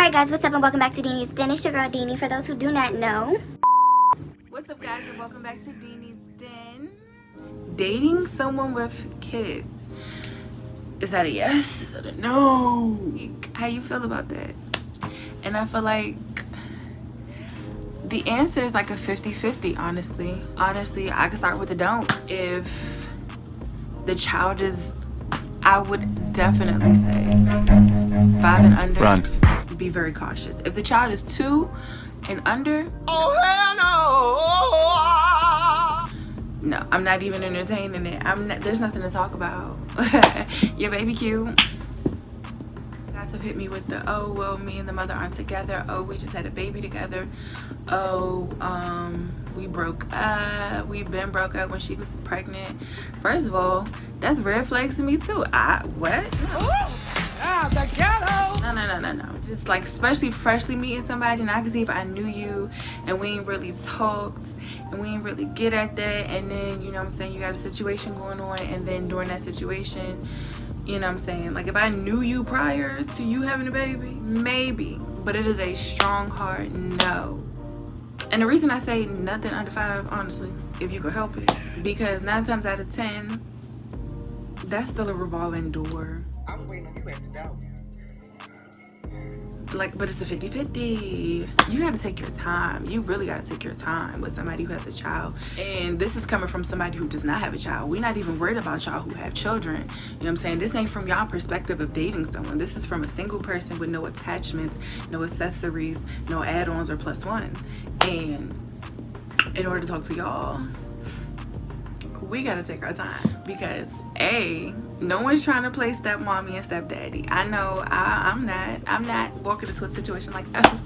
Alright guys, what's up and welcome back to Deanie's Den. It's your girl Deanie, for those who do not know. What's up guys and welcome back to Deanie's Den. Dating someone with kids. Is that a yes? Is that a no? How you feel about that? And I feel like the answer is like a 50-50, honestly. Honestly, I could start with the don't. If the child is, I would definitely say 5 and under. Run. Be very cautious. If the child is 2 and under, Oh hell no! no, I'm not even entertaining it. There's nothing to talk about. Your baby cute. Guys have hit me with the, oh well, me and the mother aren't together. Oh, we just had a baby together. Oh, we broke up. We've been broke up when she was pregnant. First of all, that's red flags to me too. What? No. The ghetto! No. Just like, especially freshly meeting somebody, and I can see if I knew you and we ain't really talked and we ain't really get at that, and then, you know what I'm saying, you got a situation going on, and then during that situation, you know what I'm saying, like if I knew you prior to you having a baby, maybe, but it is a strong hard no. And the reason I say nothing under 5, honestly, if you could help it, because 9 times out of 10, that's still a revolving door. I was waiting on you after that. Like, but it's a 50-50. You got to take your time. You really got to take your time with somebody who has a child. And this is coming from somebody who does not have a child. We're not even worried about y'all who have children. You know what I'm saying? This ain't from y'all perspective of dating someone. This is from a single person with no attachments, no accessories, no add-ons or plus ones. And in order to talk to y'all, we got to take our time, because no one's trying to play stepmommy and stepdaddy. I know I'm not walking into a situation like, oh,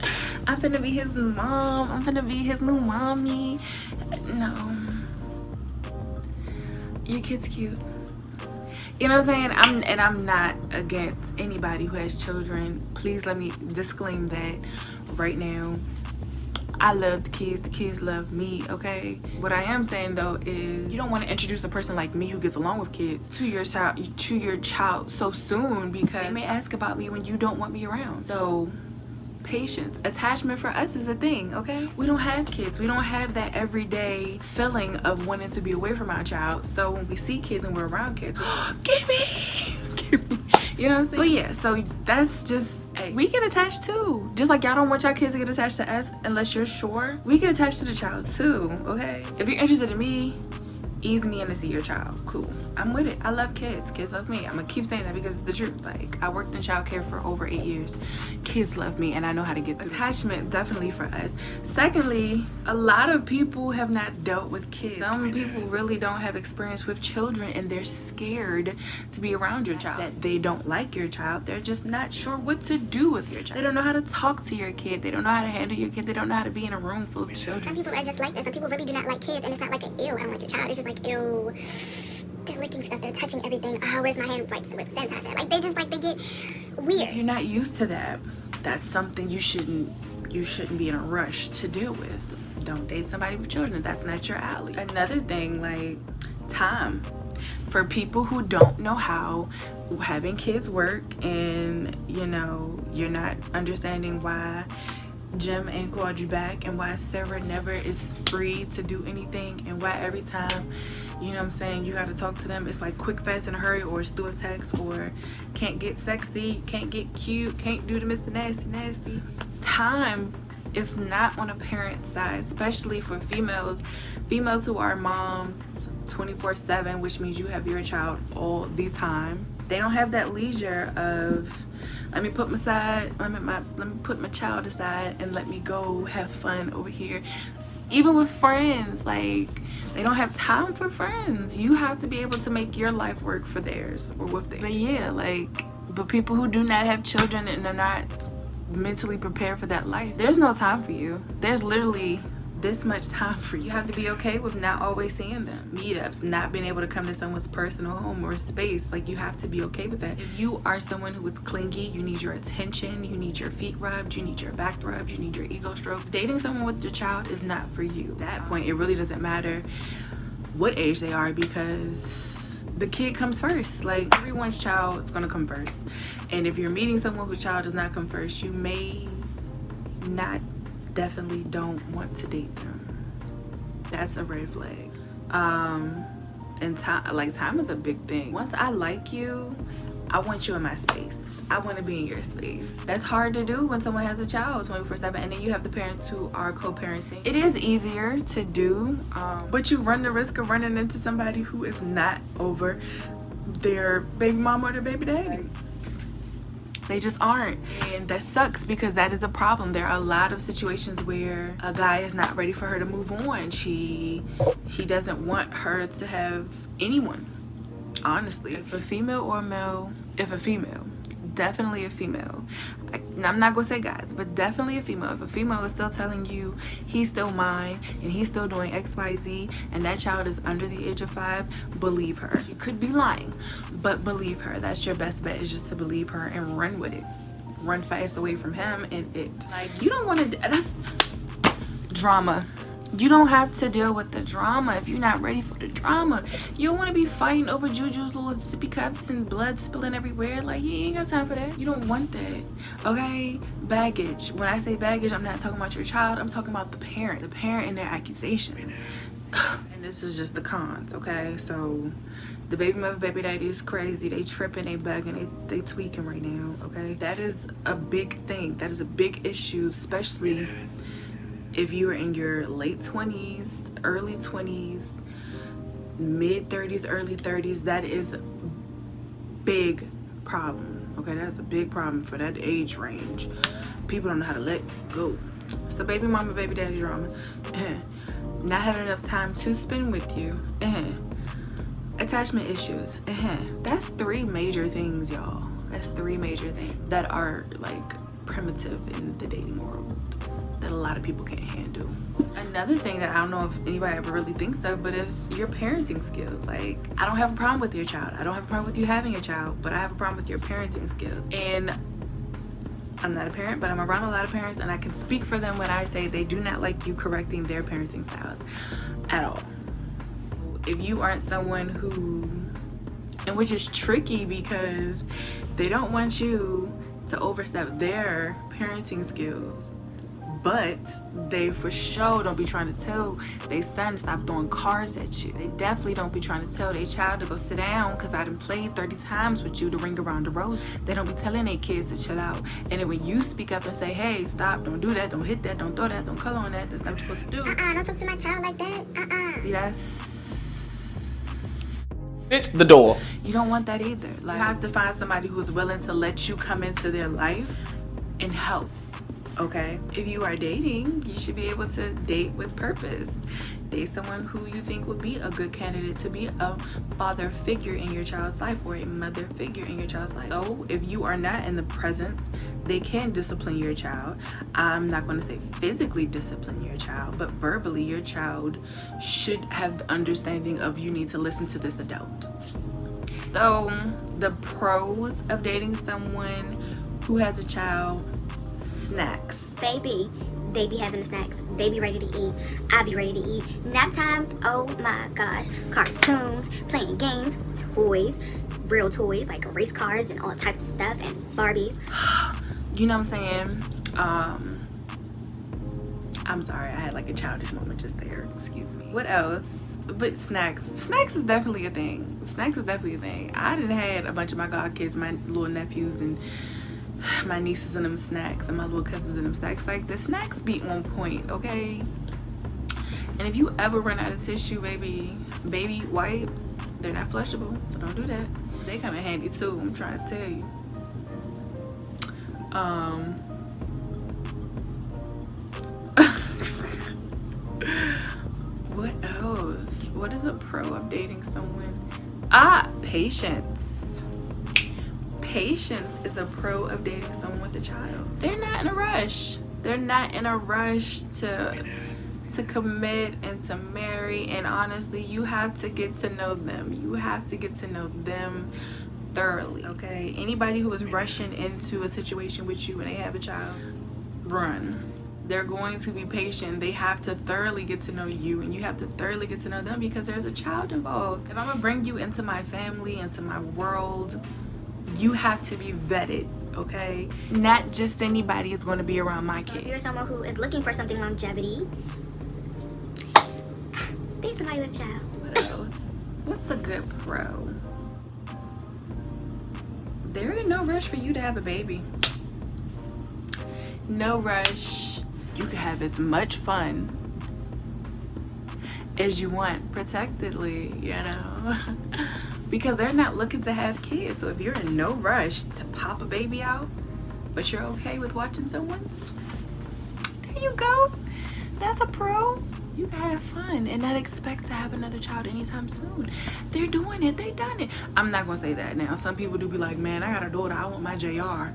I'm finna be his mom, I'm finna be his new mommy. No, your kid's cute, you know what I'm saying? I'm not against anybody who has children. Please let me disclaim that right now. I love the kids love me, okay? What I am saying though is, you don't want to introduce a person like me who gets along with kids to your child so soon, because they may ask about me when you don't want me around. So patience. Attachment for us is a thing, okay? We don't have kids. We don't have that everyday feeling of wanting to be away from our child. So when we see kids and we're around kids, give me. You know what I'm saying? But yeah, so that's just, we get attached too. Just like y'all don't want y'all kids to get attached to us unless you're sure. We get attached to the child too, okay? If you're interested in me, ease me in to see your child. Cool. I'm with it. I love kids. Kids love me. I'm gonna keep saying that because it's the truth. Like, I worked in childcare for over 8 years. Kids love me and I know how to get through. Attachment, definitely for us. Secondly, a lot of people have not dealt with kids. Some people really don't have experience with children, and they're scared to be around your child. That they don't like your child. They're just not sure what to do with your child. They don't know how to talk to your kid. They don't know how to handle your kid. They don't know how to be in a room full of children. Some people are just like that. Some people really do not like kids, and it's not like an ew, I don't like your child. It's just like, ew, they're licking stuff, they're touching everything. Oh, where's my hand wipes? Where's the sanitizer? Like, they just, like, they get weird. If you're not used to that, that's something you shouldn't be in a rush to deal with. Don't date somebody with children. That's not your alley. Another thing, like, time. For people who don't know how having kids work, and, you know, you're not understanding why Jim ain't called you back, and why Sarah never is free to do anything, and why every time, you know what I'm saying, you gotta talk to them, it's like quick, fast, in a hurry, or it's through a text, or can't get sexy, can't get cute, can't do the Mr. Nasty. Time is not on a parent's side, especially for females who are moms 24/7, which means you have your child all the time. They don't have that leisure of, let me put my child aside and let me go have fun over here. Even with friends, like, they don't have time for friends. You have to be able to make your life work for theirs or with theirs. But yeah, like, but people who do not have children and are not mentally prepared for that life, there's no time for you. There's literally this much time for you. You have to be okay with not always seeing them. Meetups, not being able to come to someone's personal home or space. Like, you have to be okay with that. If you are someone who is clingy, you need your attention, you need your feet rubbed, you need your back rubbed, you need your ego stroked. Dating someone with your child is not for you. At that point, it really doesn't matter what age they are, because the kid comes first. Like, everyone's child is gonna come first. And if you're meeting someone whose child does not come first, you may not, definitely don't want to date them. That's a red flag. And time is a big thing. Once I like you, I want you in my space. I want to be in your space. That's hard to do when someone has a child 24/7, and then you have the parents who are co-parenting. It is easier to do, but you run the risk of running into somebody who is not over their baby mama or their baby daddy. They just aren't, and that sucks because that is a problem. There are a lot of situations where a guy is not ready for her to move on. He doesn't want her to have anyone. Honestly, if a female or a male, if a female, definitely a female, I'm not gonna say guys, but definitely a female, if a female is still telling you he's still mine and he's still doing XYZ and that child is under the age of 5, believe her. You could be lying, but believe her. That's your best bet, is just to believe her and run with it. Run fast away from him and it. Like, you don't want to, that's drama. You don't have to deal with the drama if you're not ready for the drama. You don't want to be fighting over Juju's little sippy cups and blood spilling everywhere. Like, you ain't got time for that. You don't want that, okay? Baggage. When I say baggage, I'm not talking about your child. I'm talking about the parent and their accusations. And this is just the cons, okay? So the baby mother, baby daddy is crazy. They tripping, they bugging, they tweaking right now, okay? That is a big thing. That is a big issue, especially if you're in your late 20s, early 20s, mid 30s, early 30s. That is a big problem, okay? That's a big problem for that age range. People don't know how to let go. So baby mama, baby daddy drama, not having enough time to spend with you, attachment issues, that's 3 major things, y'all. That's 3 major things that are like primitive in the dating world that a lot of people can't handle. Another thing that I don't know if anybody ever really thinks of, but it's your parenting skills. Like, I don't have a problem with your child. I don't have a problem with you having a child, but I have a problem with your parenting skills. And I'm not a parent, but I'm around a lot of parents, and I can speak for them when I say they do not like you correcting their parenting styles at all. If you aren't someone who, and which is tricky because they don't want you to overstep their parenting skills, but they for sure don't be trying to tell their son to stop throwing cars at you. They definitely don't be trying to tell their child to go sit down because I done played 30 times with you to ring around the rosy. They don't be telling their kids to chill out. And then when you speak up and say, hey, stop, don't do that, don't hit that, don't throw that, don't color on that, that's not what you're supposed to do. Don't talk to my child like that. See, that's... Bitch, the door. You don't want that either. Like, you have to find somebody who's willing to let you come into their life and help. Okay, if you are dating, you should be able to date with purpose. Date someone who you think would be a good candidate to be a father figure in your child's life or a mother figure in your child's life. So if you are not in the presence, they can discipline your child. I'm not going to say physically discipline your child, but verbally your child should have the understanding of you need to listen to this adult. So the pros of dating someone who has a child: snacks. Baby, they be having the snacks. They be ready to eat. I be ready to eat. Nap times, oh my gosh. Cartoons, playing games, toys, real toys like race cars and all types of stuff, and Barbies. You know what I'm saying? I'm sorry, I had like a childish moment just there. Excuse me. What else? But snacks. Snacks is definitely a thing. Snacks is definitely a thing. I done had a bunch of my god kids, my little nephews and my nieces and them snacks, and my little cousins and them snacks. Like, the snacks be on point, okay? And if you ever run out of tissue, baby wipes, they're not flushable, so don't do that. They come in handy too, I'm trying to tell you. What else? What is a pro of dating someone? Patience. Patience is a pro of dating someone with a child. They're not in a rush. They're not in a rush to commit and to marry. And honestly, you have to get to know them. You have to get to know them thoroughly, okay? Anybody who is rushing into a situation with you and they have a child, run. They're going to be patient. They have to thoroughly get to know you, and you have to thoroughly get to know them, because there's a child involved. If I'm gonna bring you into my family, into my world, you have to be vetted, okay? Not just anybody is going to be around my If kid. you're someone who is looking for something longevity, date somebody with a child. What else? What's a good pro? There ain't no rush for you to have a baby. No rush. You can have as much fun as you want, protectedly, you know? Because they're not looking to have kids. So if you're in no rush to pop a baby out, but you're okay with watching someone's, there you go. That's a pro. You can have fun and not expect to have another child anytime soon. They're doing it. They done it. I'm not gonna say that now. Some people do be like, man, I got a daughter, I want my JR.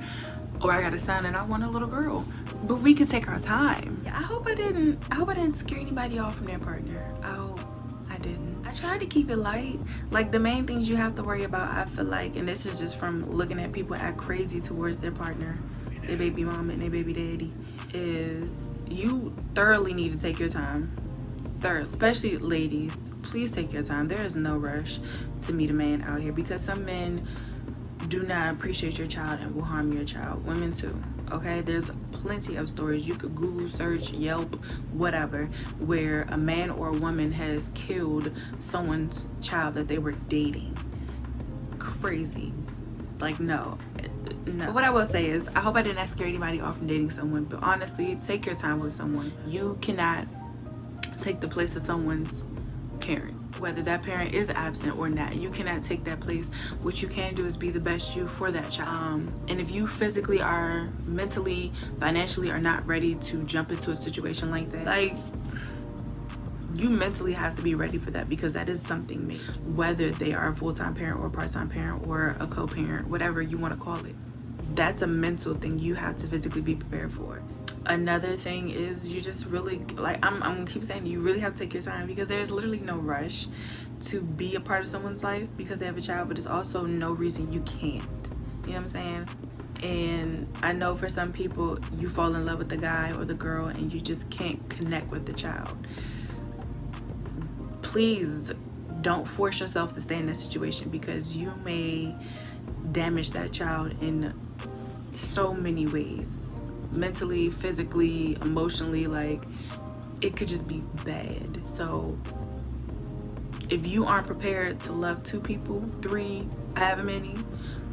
Or I got a son and I want a little girl. But we could take our time. I hope I didn't scare anybody off from their partner. I hope I didn't. I tried to keep it light. Like, the main things you have to worry about, I feel like, and this is just from looking at people act crazy towards their partner, their baby mama and their baby daddy, is you thoroughly need to take your time. Especially ladies, please take your time. There is no rush to meet a man out here, because some men do not appreciate your child and will harm your child. Women too, okay? There's plenty of stories. You could Google, search, Yelp, whatever, where a man or a woman has killed someone's child that they were dating. Crazy. Like, no. But what I will say is, I hope I didn't scare anybody off from dating someone, but honestly, take your time with someone. You cannot take the place of someone's parent, whether that parent is absent or not. You cannot take that place. What you can do is be the best you for that child. And if you physically are, mentally, financially are not ready to jump into a situation like that, like, you mentally have to be ready for that, because that is something major. Whether they are a full-time parent or a part-time parent or a co-parent, whatever you want to call it, that's a mental thing you have to physically be prepared for. Another thing is, you just really, like, I'm gonna keep saying, you really have to take your time, because there's literally no rush to be a part of someone's life because they have a child, but there's also no reason you can't. You know what I'm saying? And I know for some people, you fall in love with the guy or the girl and you just can't connect with the child. Please don't force yourself to stay in that situation, because you may damage that child in so many ways. Mentally, physically, emotionally, like, it could just be bad. So if you aren't prepared to love 2 people, 3, however many,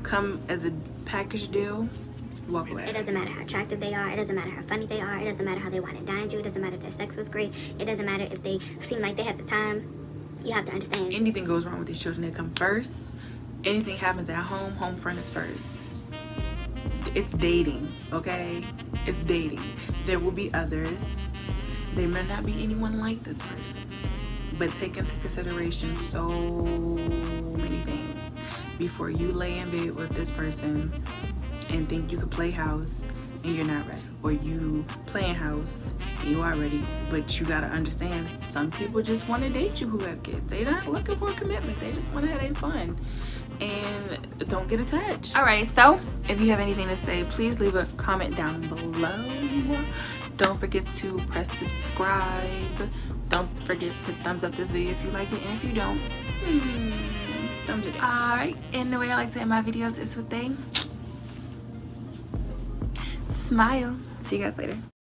come as a package deal, walk away. It doesn't matter how attractive they are. It doesn't matter how funny they are. It doesn't matter how they want to dine you. It doesn't matter if their sex was great. It doesn't matter if they seem like they have the time. You have to understand. Anything goes wrong with these children, they come first. Anything happens at home, home front is first. It's dating, okay? It's dating. There will be others. They may not be anyone like this person, but take into consideration so many things before you lay in bed with this person and think you could play house and you're not ready, or you playing house and you are ready. But you gotta understand, some people just want to date you who have kids. They're not looking for a commitment. They just want to have their fun. And don't get attached. Alright, so if you have anything to say, please leave a comment down below. Don't forget to press subscribe. Don't forget to thumbs up this video if you like it, and if you don't, thumbs it down. Alright, and the way I like to end my videos is with a smile. See you guys later.